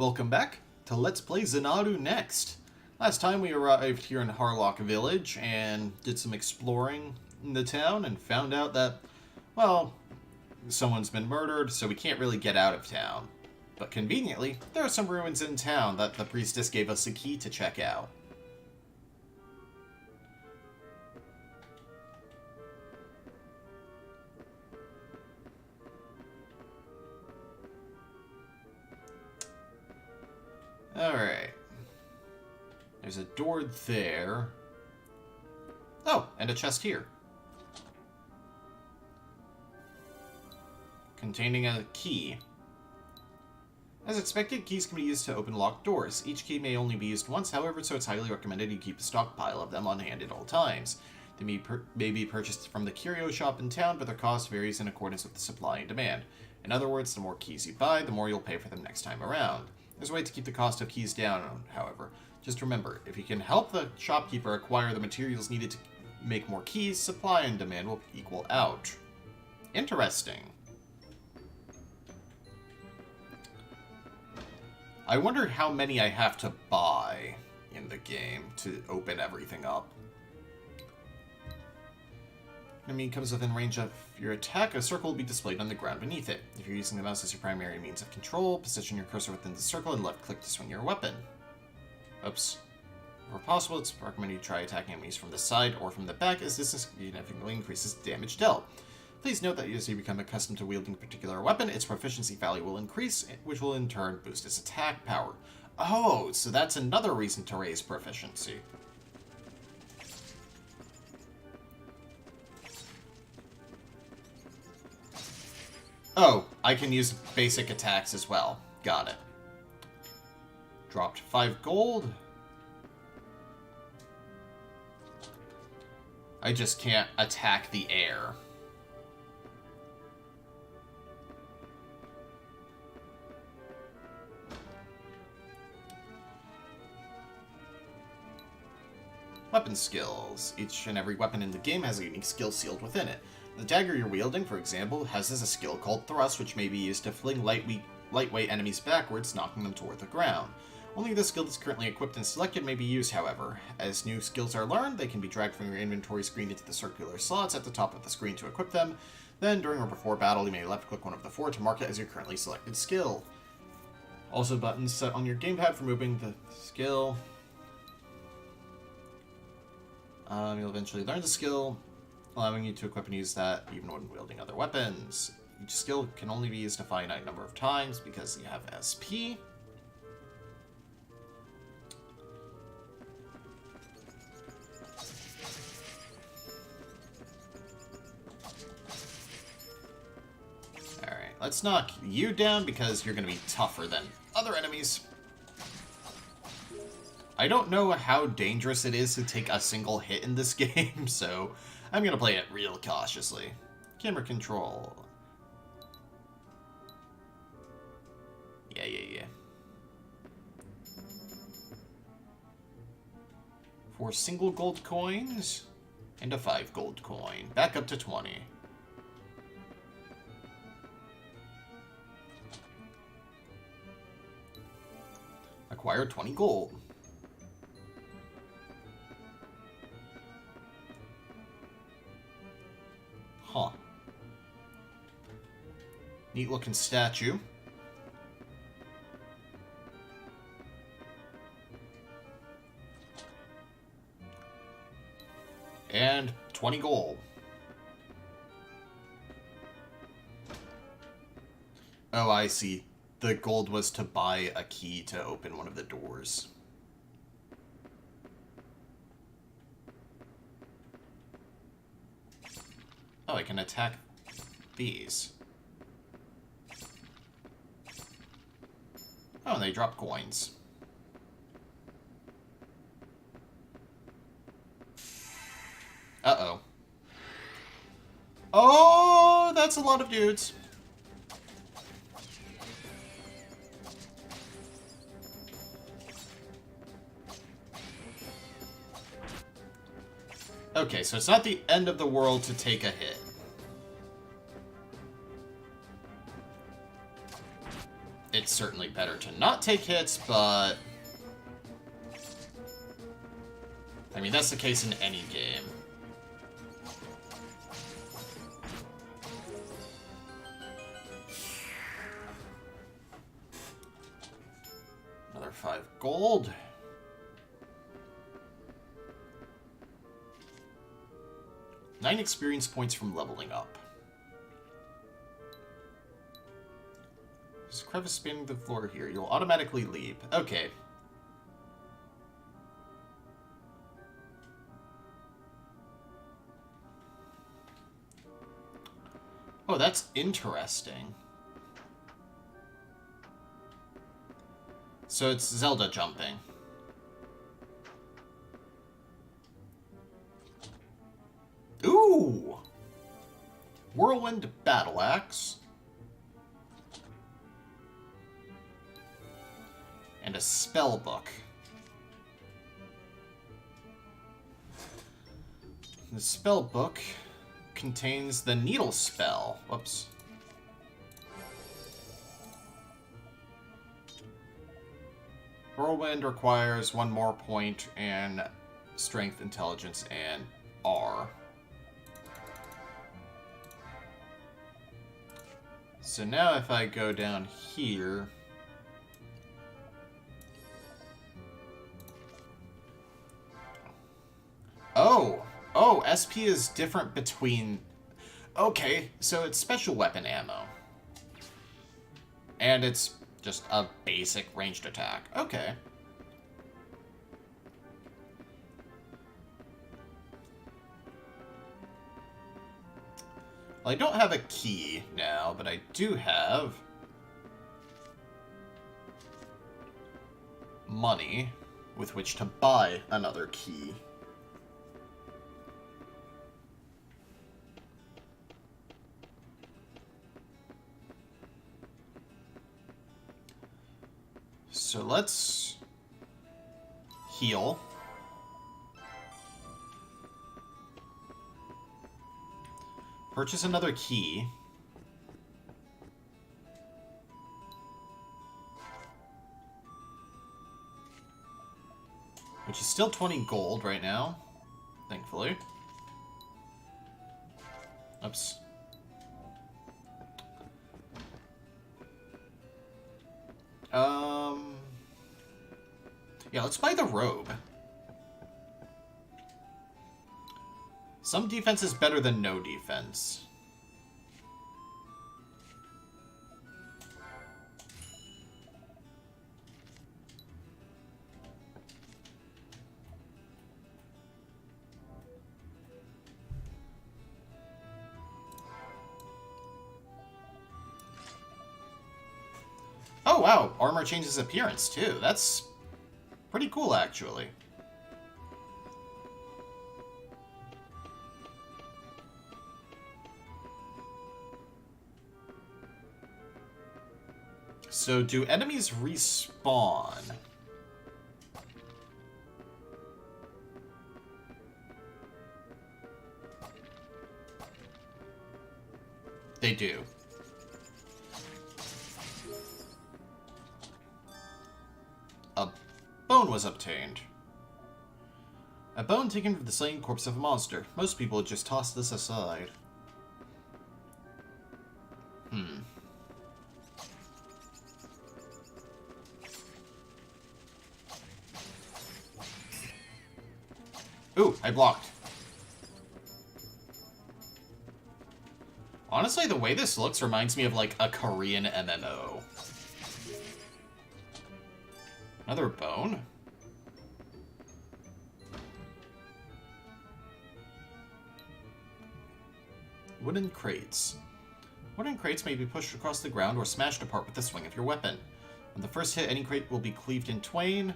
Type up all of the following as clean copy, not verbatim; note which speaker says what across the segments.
Speaker 1: Welcome back to Let's Play Xanadu next. Last time we arrived here in Harlock Village and did some exploring in the town and found out that, well, someone's been murdered, so we can't really get out of town. But conveniently, there are some ruins in town that the priestess gave us a key to check out. Alright. There's a door there. Oh, and a chest here. Containing a key. As expected, keys can be used to open locked doors. Each key may only be used once, however, so it's highly recommended you keep a stockpile of them on hand at all times. They may be purchased from the curio shop in town, but their cost varies in accordance with the supply and demand. In other words, the more keys you buy, the more you'll pay for them next time around. There's a way to keep the cost of keys down, however. Just remember, if you can help the shopkeeper acquire the materials needed to make more keys, supply and demand will equal out. Interesting. I wonder how many I have to buy in the game to open everything up. Enemy comes within range of your attack, a circle will be displayed on the ground beneath it. If you're using the mouse as your primary means of control, position your cursor within the circle and left-click to swing your weapon. Oops. Where possible, it's recommended you try attacking enemies from the side or from the back, as this significantly increases damage dealt. Please note that as you become accustomed to wielding a particular weapon, its proficiency value will increase, which will in turn boost its attack power. Oh, so that's another reason to raise proficiency. Oh, I can use basic attacks as well. Got it. Dropped 5 gold. I just can't attack the air. Weapon skills. Each and every weapon in the game has a unique skill sealed within it. The dagger you're wielding, for example, has a skill called Thrust, which may be used to fling lightweight enemies backwards, knocking them toward the ground. Only the skill that's currently equipped and selected may be used, however. As new skills are learned, they can be dragged from your inventory screen into the circular slots at the top of the screen to equip them. Then, during or before battle, you may left-click one of the 4 to mark it as your currently selected skill. Also, buttons set on your gamepad for moving the skill. You'll eventually learn the skill, allowing you to equip and use that even when wielding other weapons. Each skill can only be used a finite number of times because you have SP. Alright, let's knock you down because you're going to be tougher than other enemies. I don't know how dangerous it is to take a single hit in this game, so I'm going to play it real cautiously. Camera control. Yeah. 4 single gold coins and a 5 gold coin. Back up to 20. Acquire 20 gold. Huh. Neat looking statue. And 20 gold. Oh, I see. The gold was to buy a key to open one of the doors. Oh, I can attack these. Oh, and they drop coins. Uh-oh. Oh, that's a lot of dudes. Okay, so it's not the end of the world to take a hit. It's certainly better to not take hits, but... I mean, that's the case in any game. Another 5 gold. Nine experience points from leveling up. There's a crevice spanning the floor here. You'll automatically leap. Okay. Oh, that's interesting. So it's Zelda jumping. Ooh! Whirlwind Battle Axe. And a spell book. The spell book contains the needle spell. Whoops. Whirlwind requires 1 more point and strength, intelligence, and R. So now if I go down here... Oh! Oh, SP is different between... Okay, so it's special weapon ammo. And it's just a basic ranged attack. Okay. Well, I don't have a key now, but I do have money with which to buy another key. So let's heal. Purchase another key. Which is still 20 gold right now, thankfully. Oops. Yeah, let's buy the robe. Some defense is better than no defense. Oh, wow. Armor changes appearance, too. That's pretty cool, actually. So, do enemies respawn? They do. A bone was obtained. A bone taken from the slain corpse of a monster. Most people would just toss this aside. Ooh, I blocked. Honestly, the way this looks reminds me of, like, a Korean MMO. Another bone? Wooden crates. Wooden crates may be pushed across the ground or smashed apart with the swing of your weapon. On the first hit, any crate will be cleaved in twain,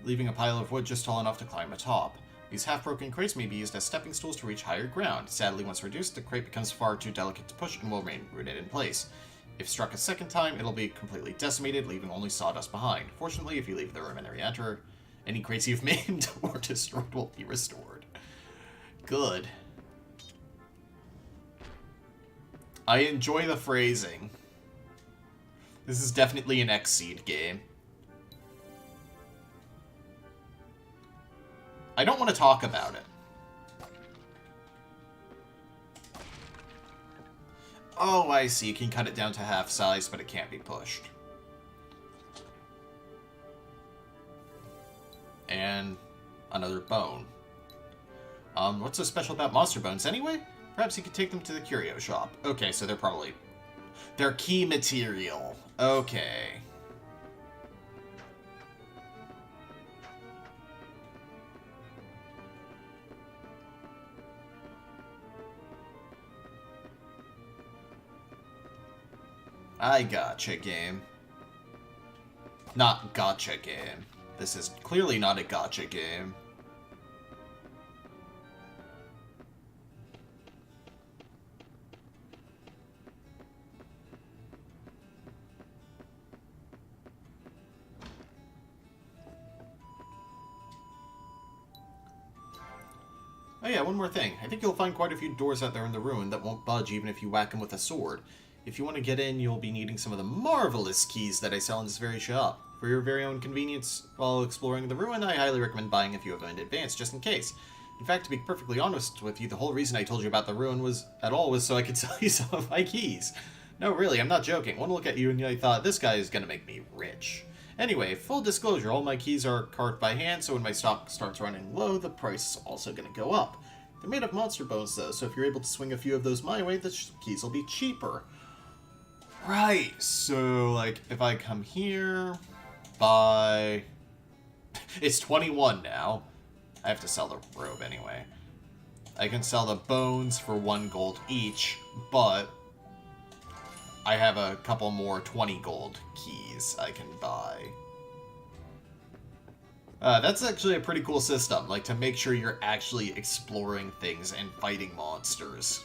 Speaker 1: leaving a pile of wood just tall enough to climb atop. These half-broken crates may be used as stepping stools to reach higher ground. Sadly, once reduced, the crate becomes far too delicate to push and will remain rooted in place. If struck a second time, it'll be completely decimated, leaving only sawdust behind. Fortunately, if you leave the room and re-enter, any crates you've maimed or destroyed will be restored. Good. I enjoy the phrasing. This is definitely an X-Seed game. I don't want to talk about it. Oh, I see. You can cut it down to half size, but it can't be pushed. And another bone. What's so special about monster bones anyway? Perhaps you could take them to the curio shop. Okay, so they're key material. Okay. I gotcha, game. Not gotcha game. This is clearly not a gotcha game. Oh yeah, one more thing. I think you'll find quite a few doors out there in the ruin that won't budge even if you whack them with a sword. If you want to get in, you'll be needing some of the marvelous keys that I sell in this very shop. For your very own convenience while exploring the ruin, I highly recommend buying a few of them in advance, just in case. In fact, to be perfectly honest with you, the whole reason I told you about the ruin was so I could sell you some of my keys. No, really, I'm not joking. One look at you and I thought, this guy is gonna make me rich. Anyway, full disclosure, all my keys are carved by hand, so when my stock starts running low, the price is also gonna go up. They're made of monster bones, though, so if you're able to swing a few of those my way, the keys will be cheaper. Right, so, like, if I come here, buy... It's 21 now. I have to sell the robe anyway. I can sell the bones for 1 gold each, but I have a couple more 20 gold keys I can buy. That's actually a pretty cool system, like, to make sure you're actually exploring things and fighting monsters.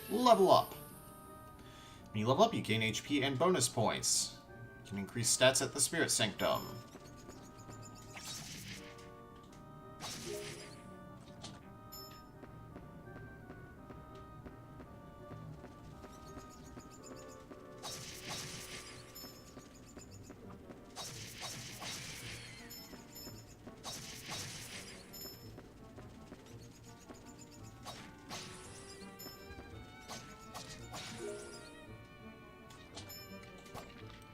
Speaker 1: Level up. When you level up, you gain HP and bonus points. You can increase stats at the Spirit Sanctum.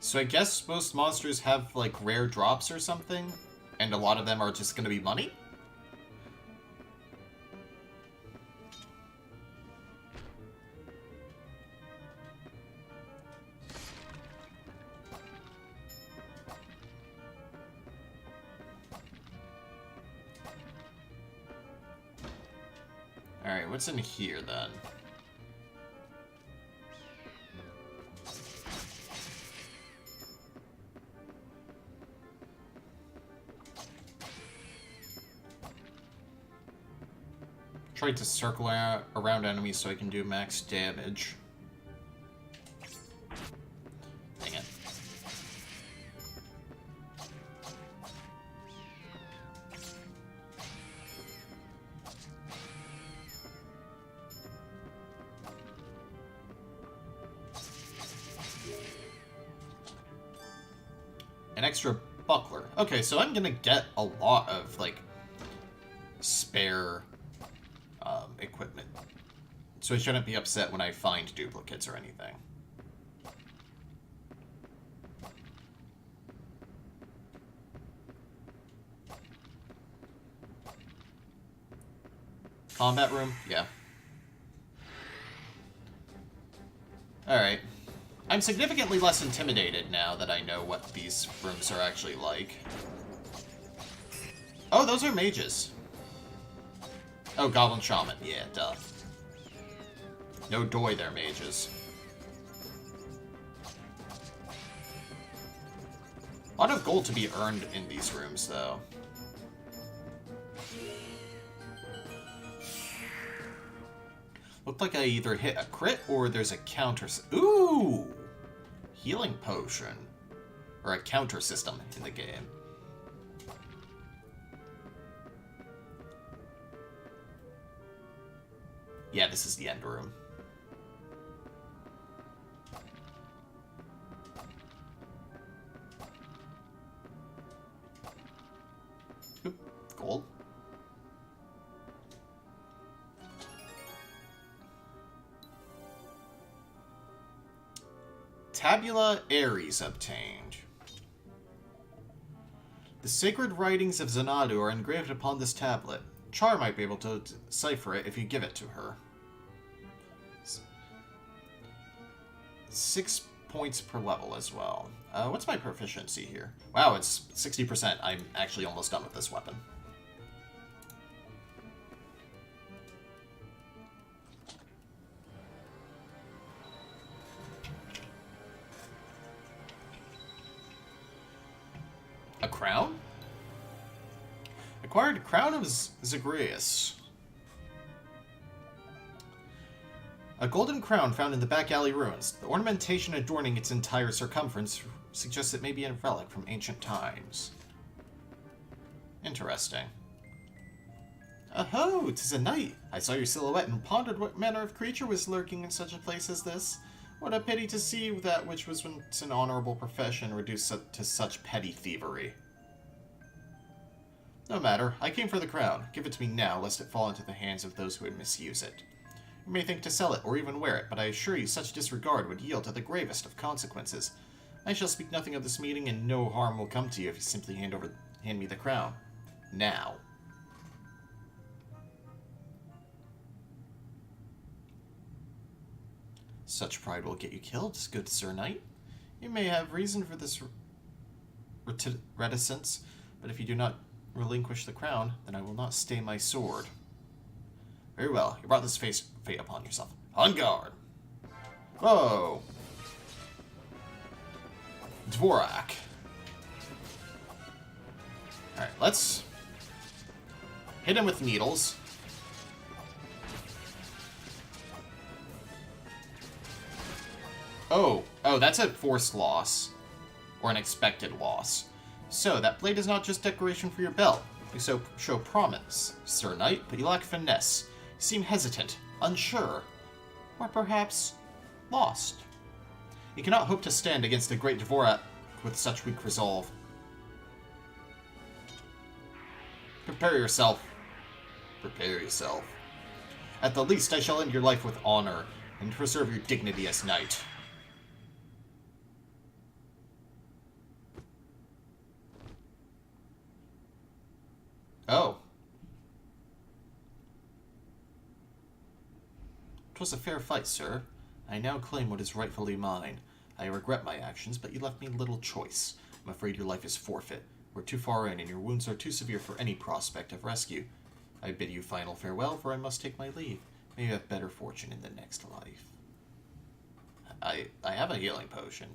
Speaker 1: So I guess most monsters have, like, rare drops or something, and a lot of them are just gonna be money? Alright, what's in here, then? Tried to circle around enemies so I can do max damage. Dang it. An extra buckler. Okay, so I'm gonna get a lot of, like, spare equipment. So I shouldn't be upset when I find duplicates or anything. Combat room? Yeah. Alright. I'm significantly less intimidated now that I know what these rooms are actually like. Oh, those are mages. Oh, Goblin Shaman. Yeah, duh. No doy, they're mages. A lot of gold to be earned in these rooms, though. Looked like I either hit a crit or there's a counter... Ooh! Healing potion. Or a counter system in the game. Yeah, this is the end room. Oop, gold. Tabula Aries obtained. The sacred writings of Xanadu are engraved upon this tablet. Char might be able to decipher it if you give it to her. 6 points per level as well. What's my proficiency here? Wow, it's 60%. I'm actually almost done with this weapon. A crown? Acquired Crown of Zagreus. A golden crown found in the back alley ruins. The ornamentation adorning its entire circumference suggests it may be a relic from ancient times. Interesting. Aho, 'tis a knight. I saw your silhouette and pondered what manner of creature was lurking in such a place as this. What a pity to see that which was once an honorable profession reduced to such petty thievery. No matter, I came for the crown. Give it to me now, lest it fall into the hands of those who would misuse it. You may think to sell it or even wear it, but I assure you such disregard would yield to the gravest of consequences. I shall speak nothing of this meeting, and no harm will come to you if you simply hand me the crown. Now. Such pride will get you killed, good Sir Knight. You may have reason for this reticence, but if you do not relinquish the crown, then I will not stay my sword. Very well, you brought this fate upon yourself. On guard! Whoa! Dvorak. Alright, let's hit him with needles. Oh, that's a forced loss. Or an expected loss. So, that blade is not just decoration for your belt. You show promise, Sir Knight, but you lack finesse. You seem hesitant, unsure, or perhaps lost. You cannot hope to stand against the great Dvorak with such weak resolve. Prepare yourself. Prepare yourself. At the least, I shall end your life with honor, and preserve your dignity as knight. Oh. 'Twas a fair fight, sir. I now claim what is rightfully mine. I regret my actions, but you left me little choice. I'm afraid your life is forfeit. We're too far in, and your wounds are too severe for any prospect of rescue. I bid you final farewell, for I must take my leave. May you have better fortune in the next life. I have a healing potion.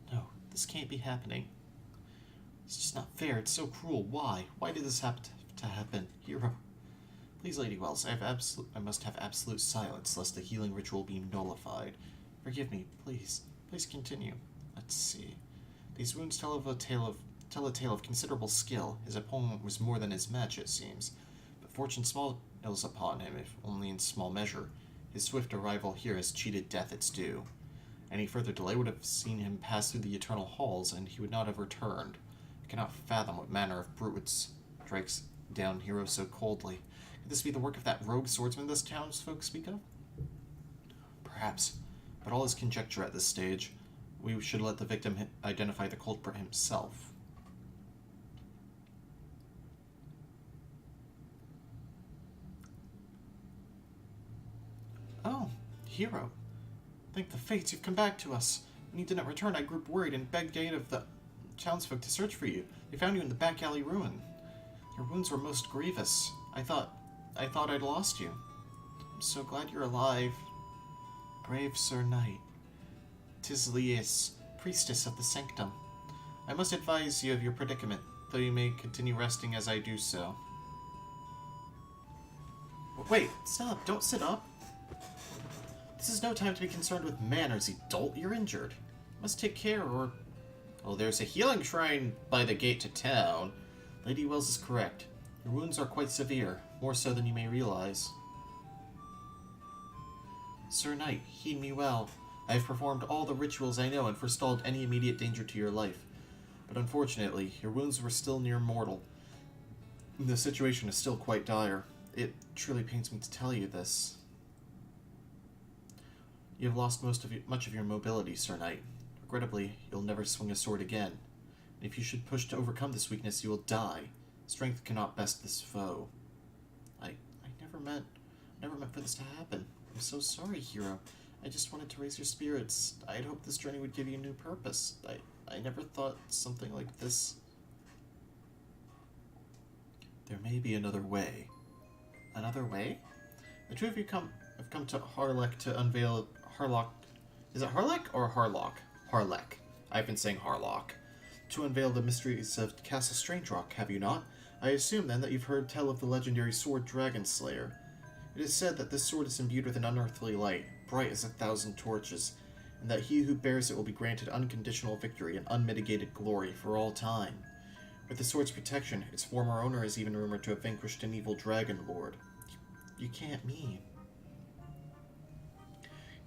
Speaker 1: No, this can't be happening. It's just not fair. It's so cruel. Why? Why did this have to happen? Hero. Please, Lady Wells, I must have absolute silence, lest the healing ritual be nullified. Forgive me, please. Please continue. Let's see. These wounds tell a tale of considerable skill. His opponent was more than his match, it seems. But fortune smiles upon him, if only in small measure. His swift arrival here has cheated death its due. Any further delay would have seen him pass through the eternal halls, and he would not have returned. I cannot fathom what manner of brute strikes down heroes so coldly. Could this be the work of that rogue swordsman this townsfolk speak of? Perhaps, but all is conjecture at this stage. We should let the victim identify the culprit himself. Oh, hero. Thank the fates you've come back to us. When you didn't return, I grew worried and begged aid of the townsfolk to search for you. They found you in the back alley ruin. Your wounds were most grievous. I thought I'd lost you. I'm so glad you're alive. Brave Sir Knight. 'Tis Lies, priestess of the sanctum. I must advise you of your predicament, though you may continue resting as I do so. Wait, stop. Don't sit up. This is no time to be concerned with manners, you dolt. You're injured. Must take care, or... Oh, there's a healing shrine by the gate to town. Lady Wells is correct. Your wounds are quite severe, more so than you may realize. Sir Knight, heed me well. I have performed all the rituals I know and forestalled any immediate danger to your life. But unfortunately, your wounds were still near mortal. The situation is still quite dire. It truly pains me to tell you this. You have lost much of your mobility, Sir Knight. Regrettably, you'll never swing a sword again. And if you should push to overcome this weakness, you will die. Strength cannot best this foe. I never meant for this to happen. I'm so sorry, hero. I just wanted to raise your spirits. I'd hoped this journey would give you a new purpose. I never thought something like this. There may be another way. Another way? The two of you have come to Harlech to unveil Harlock. Is it Harlech or Harlock? Harlech. I've been saying Harlock. To unveil the mysteries of Castle Strangerock, have you not? I assume then that you've heard tell of the legendary sword Dragon Slayer. It is said that this sword is imbued with an unearthly light, bright as 1,000 torches, and that he who bears it will be granted unconditional victory and unmitigated glory for all time. With the sword's protection, its former owner is even rumored to have vanquished an evil dragon lord. You can't mean.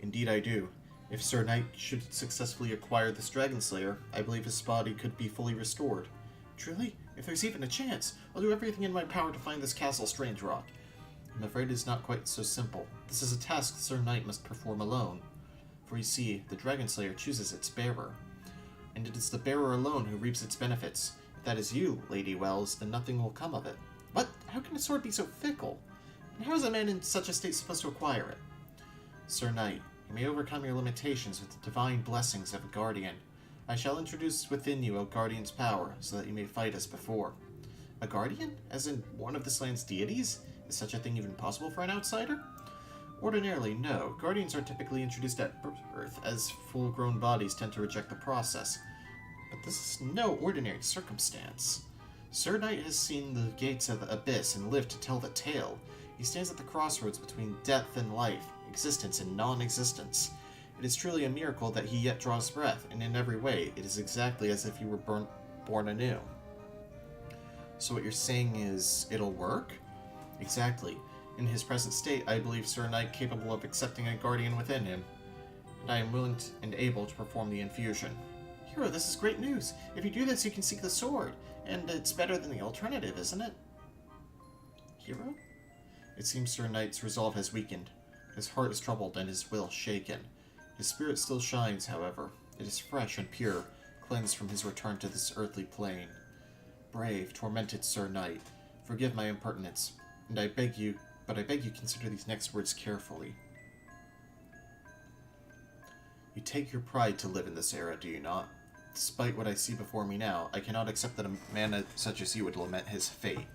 Speaker 1: Indeed I do. If Sir Knight should successfully acquire this Dragon Slayer, I believe his body could be fully restored. Truly? If there's even a chance, I'll do everything in my power to find this Castle Strangerock. I'm afraid it is not quite so simple. This is a task Sir Knight must perform alone. For you see, the Dragon Slayer chooses its bearer. And it is the bearer alone who reaps its benefits. If that is you, Lady Wells, then nothing will come of it. What? How can a sword be so fickle? And how is a man in such a state supposed to acquire it? Sir Knight, you may overcome your limitations with the divine blessings of a guardian. I shall introduce within you a guardian's power, so that you may fight as before. A guardian? As in one of this land's deities? Is such a thing even possible for an outsider? Ordinarily, no. Guardians are typically introduced at birth, as full-grown bodies tend to reject the process. But this is no ordinary circumstance. Sir Knight has seen the gates of the abyss and lived to tell the tale. He stands at the crossroads between death and life, existence and non-existence. It is truly a miracle that he yet draws breath, and in every way, it is exactly as if he were born anew. So what you're saying is, it'll work? Exactly. In his present state, I believe Sir Knight capable of accepting a guardian within him, and I am willing and able to perform the infusion. Hero, this is great news. If you do this, you can seek the sword, and it's better than the alternative, isn't it? Hero? It seems Sir Knight's resolve has weakened. His heart is troubled and his will shaken. His spirit still shines, however. It is fresh and pure, cleansed from his return to this earthly plane. Brave, tormented Sir Knight, forgive my impertinence, and I beg you consider these next words carefully. You take your pride to live in this era, do you not? Despite what I see before me now, I cannot accept that a man such as you would lament his fate.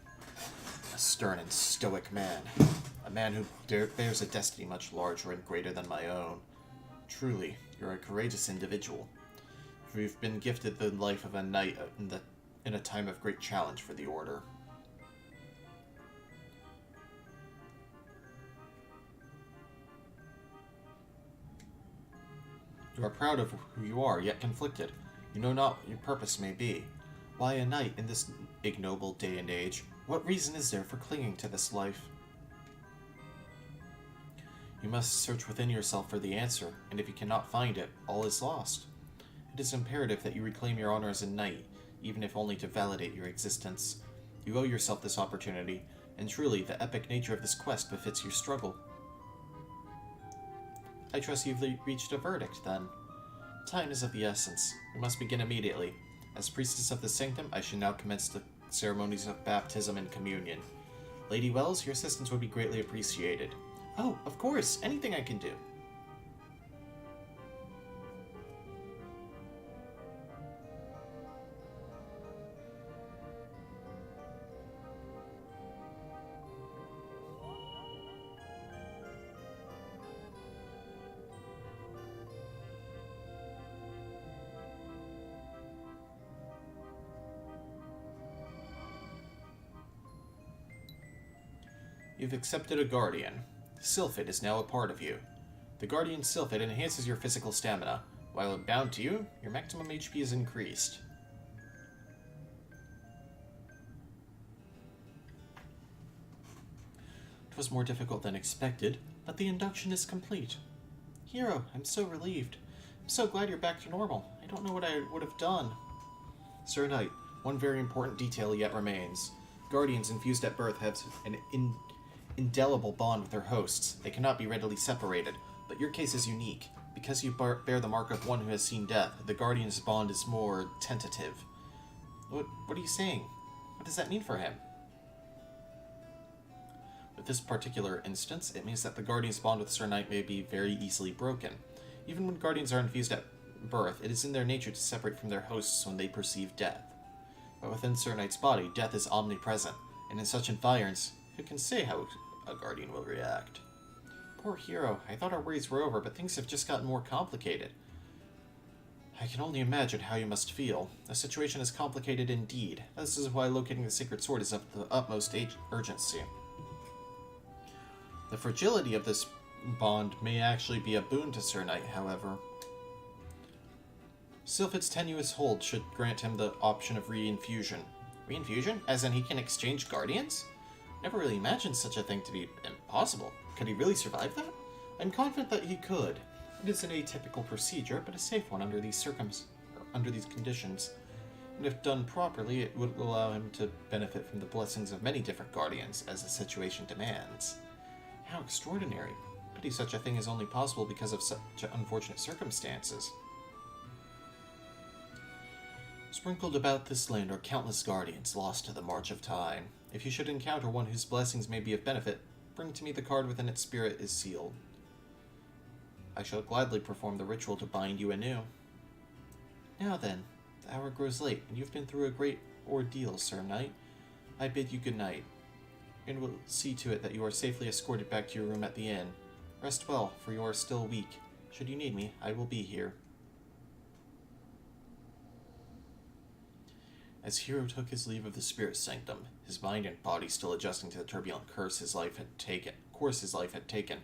Speaker 1: A stern and stoic man. A man who bears a destiny much larger and greater than my own. Truly, you're a courageous individual. For you've been gifted the life of a knight in a time of great challenge for the Order. You are proud of who you are, yet conflicted. You know not what your purpose may be. Why a knight in this ignoble day and age? What reason is there for clinging to this life? You must search within yourself for the answer, and if you cannot find it, all is lost. It is imperative that you reclaim your honor as a knight, even if only to validate your existence. You owe yourself this opportunity, and truly, the epic nature of this quest befits your struggle. I trust you've reached a verdict, then. Time is of the essence. We must begin immediately. As priestess of the sanctum, I should now commence the ceremonies of baptism and communion. Lady Wells, your assistance would be greatly appreciated. Oh, of course! Anything I can do. You've accepted a guardian. Sylphid is now a part of you. The guardian Sylphid enhances your physical stamina. While bound to you, your maximum HP is increased. It was more difficult than expected, but the induction is complete. Hero, I'm so relieved. I'm so glad you're back to normal. I don't know what I would have done. Sir Knight, one very important detail yet remains. Guardians infused at birth have an indelible bond with their hosts. They cannot be readily separated, but your case is unique. Because you bear the mark of one who has seen death, the Guardian's bond is more tentative. What are you saying? What does that mean for him? With this particular instance, it means that the Guardian's bond with Sir Knight may be very easily broken. Even when Guardians are infused at birth, it is in their nature to separate from their hosts when they perceive death. But within Sir Knight's body, death is omnipresent, and in such environs, who can say how a Guardian will react? Poor Hero, I thought our worries were over, but things have just gotten more complicated. I can only imagine how you must feel. The situation is complicated indeed. This is why locating the Sacred Sword is of the utmost urgency. The fragility of this bond may actually be a boon to Sir Knight, however. Sylphid's tenuous hold should grant him the option of reinfusion. Reinfusion? As in he can exchange guardians? Never really imagined such a thing to be impossible. Could he really survive that? I'm confident that he could. It is an atypical procedure, but a safe one under these conditions. And if done properly, it would allow him to benefit from the blessings of many different guardians, as the situation demands. How extraordinary. Pity such a thing is only possible because of such unfortunate circumstances. Sprinkled about this land are countless guardians lost to the march of time. If you should encounter one whose blessings may be of benefit, bring to me the card within its spirit is sealed. I shall gladly perform the ritual to bind you anew. Now then, the hour grows late, and you've been through a great ordeal, Sir Knight. I bid you good night, and will see to it that you are safely escorted back to your room at the inn. Rest well, for you are still weak. Should you need me, I will be here. As Hero took his leave of the spirit sanctum, his mind and body still adjusting to the turbulent course his life had taken,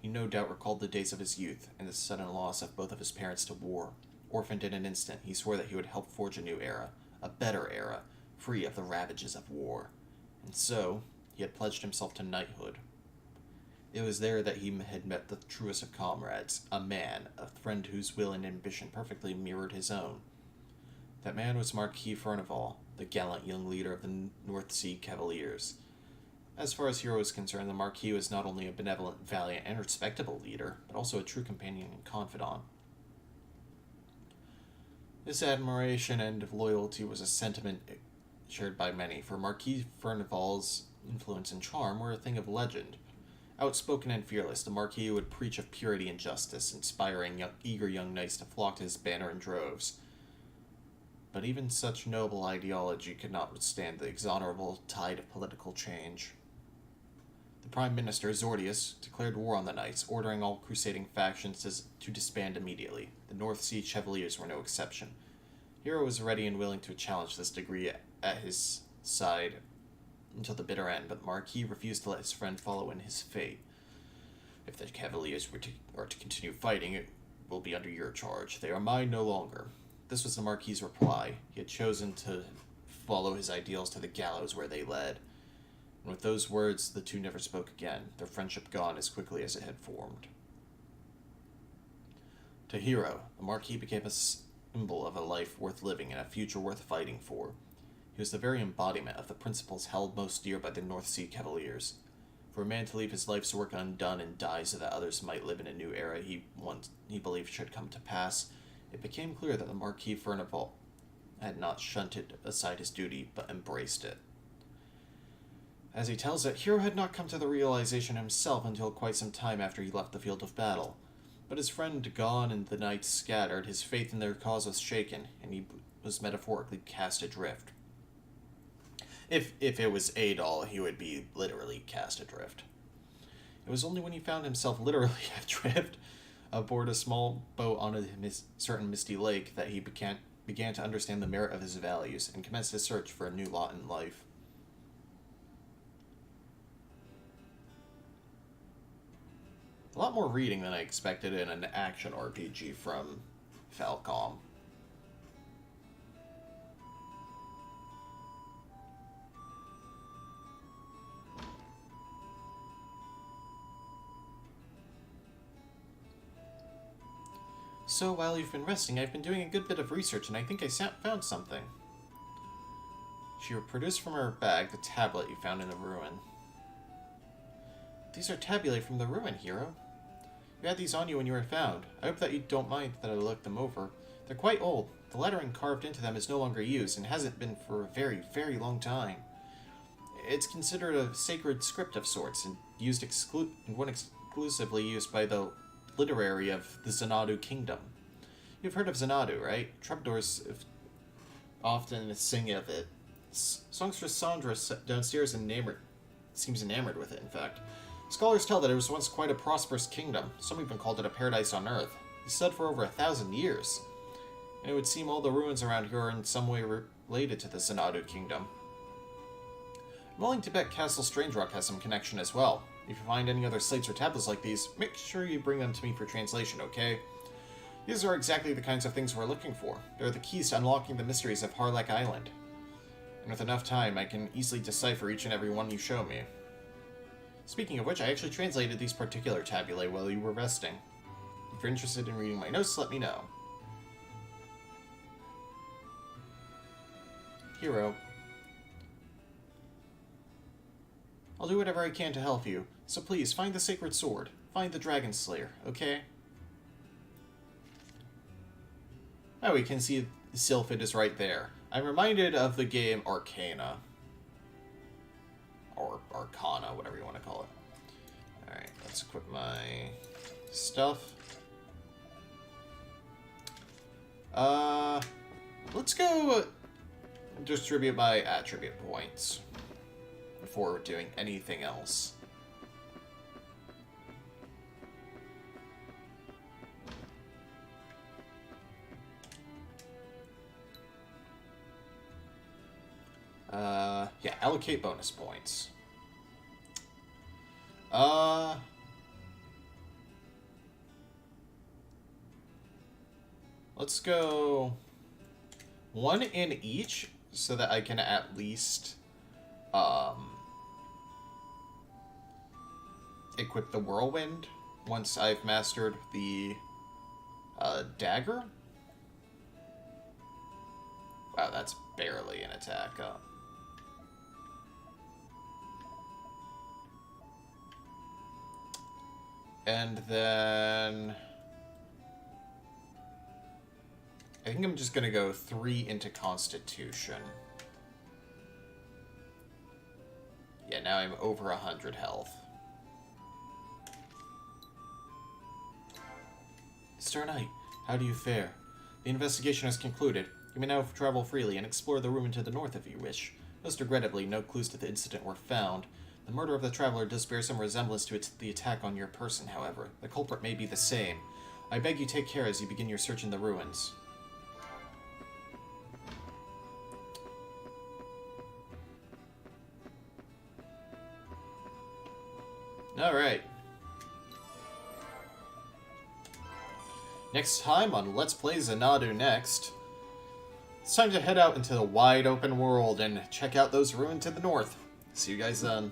Speaker 1: he no doubt recalled the days of his youth and the sudden loss of both of his parents to war. Orphaned in an instant, he swore that he would help forge a new era, a better era, free of the ravages of war. And so, he had pledged himself to knighthood. It was there that he had met the truest of comrades, a man, a friend whose will and ambition perfectly mirrored his own. That man was Marquis Furnival, the gallant young leader of the North Sea Cavaliers. As far as Hero was concerned, the Marquis was not only a benevolent, valiant, and respectable leader, but also a true companion and confidant. This admiration and loyalty was a sentiment shared by many, for Marquis Furnival's influence and charm were a thing of legend. Outspoken and fearless, the Marquis would preach of purity and justice, inspiring eager young knights to flock to his banner in droves. But even such noble ideology could not withstand the exonerable tide of political change. The Prime Minister, Zordius, declared war on the knights, ordering all crusading factions to disband immediately. The North Sea Chevaliers were no exception. Hero was ready and willing to challenge this degree at his side until the bitter end, but the Marquis refused to let his friend follow in his fate. If the Cavaliers are to continue fighting, it will be under your charge. They are mine no longer. This was the Marquis's reply. He had chosen to follow his ideals to the gallows where they led. And with those words, the two never spoke again, their friendship gone as quickly as it had formed. To Hero, the Marquis became a symbol of a life worth living and a future worth fighting for. He was the very embodiment of the principles held most dear by the North Sea Cavaliers. For a man to leave his life's work undone and die so that others might live in a new era he believed should come to pass, it became clear that the Marquis Furnival had not shunted aside his duty, but embraced it. As he tells it, Hero had not come to the realization himself until quite some time after he left the field of battle. But his friend gone and the knights scattered, his faith in their cause was shaken, and he was metaphorically cast adrift. If it was Adol, he would be literally cast adrift. It was only when he found himself literally adrift aboard a small boat on a certain misty lake that he began to understand the merit of his values and commenced his search for a new lot in life. a lot more reading than I expected in an action RPG from Falcom. So while you've been resting, I've been doing a good bit of research, and I think I found something. She produced from her bag the tablet you found in the ruin. These are tabulae from the ruin, hero. You had these on you when you were found. I hope that you don't mind that I looked them over. They're quite old. The lettering carved into them is no longer used, and hasn't been for a very, very long time. It's considered a sacred script of sorts, and used exclusively used by the literary of the Xanadu kingdom. You've heard of Xanadu, right? Troubadours often sing of it. Songstress Sandra downstairs seems enamored with it, in fact. Scholars tell that it was once quite a prosperous kingdom. Some even called it a paradise on earth. It stood for over 1,000 years. And it would seem all the ruins around here are in some way related to the Xanadu kingdom. I'm willing to bet Castle Strangerock has some connection as well. If you find any other slates or tablets like these, make sure you bring them to me for translation, okay? These are exactly the kinds of things we're looking for. They're the keys to unlocking the mysteries of Harlech Island. And with enough time, I can easily decipher each and every one you show me. Speaking of which, I actually translated these particular tabulae while you were resting. If you're interested in reading my notes, let me know. Hero. I'll do whatever I can to help you, so please, find the sacred sword. Find the Dragon Slayer, okay? Oh, we can see Sylphid is right there. I'm reminded of the game Arcana. Or Arcana, whatever you want to call it. Alright, let's equip my stuff. Let's go distribute my attribute points before doing anything else. Yeah, allocate bonus points. Let's go one in each so that I can at least equip the Whirlwind once I've mastered the dagger. Wow, that's barely an attack. And then I think I'm just going to go 3 into Constitution. Yeah, now I'm over 100 health. Star Knight, how do you fare? The investigation has concluded. You may now travel freely and explore the ruin to the north if you wish. Most regrettably, no clues to the incident were found. The murder of the traveler does bear some resemblance to the attack on your person, however. The culprit may be the same. I beg you take care as you begin your search in the ruins. Alright. Next time on Let's Play Xanadu Next, it's time to head out into the wide open world and check out those ruins to the north. See you guys then.